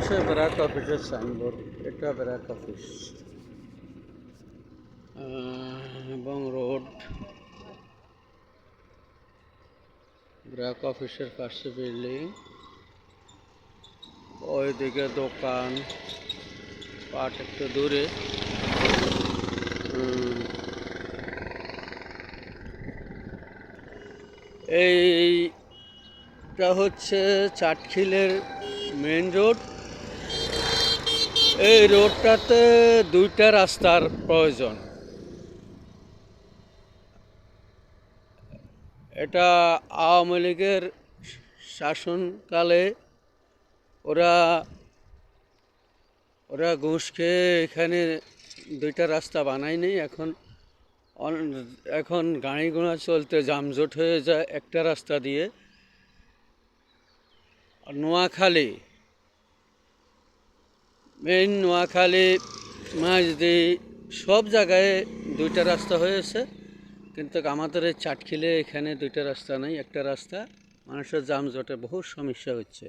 হচ্ছে ব্র্যাক অফিসের সাইনবোর্ড। এটা ব্র্যাক অফিস এবং রোড। ব্র্যাক অফিসের পাশে বিল্ডিং, ওইদিকে দোকান পাট একটু দূরে। এইটা হচ্ছে চাটখিলের মেন রোড। এই রোডটাতে দুইটা রাস্তার প্রয়োজন। এটা আওয়ামী লীগের শাসনকালে ওরা ঘুষ খেয়ে এখানে দুইটা রাস্তা বানায়নি। এখন গাড়ি ঘোড়া চলতে যানজট হয়ে যায় একটা রাস্তা দিয়ে। নোয়াখালী মেইন নোয়াখালী মাঝদি সব জায়গায় দুইটা রাস্তা হয়েছে, কিন্তু আমাদের এই চাটখিলে এখানে দুইটা রাস্তা নেই, একটা রাস্তা। মানুষের যানজটে বহু সমস্যা হচ্ছে।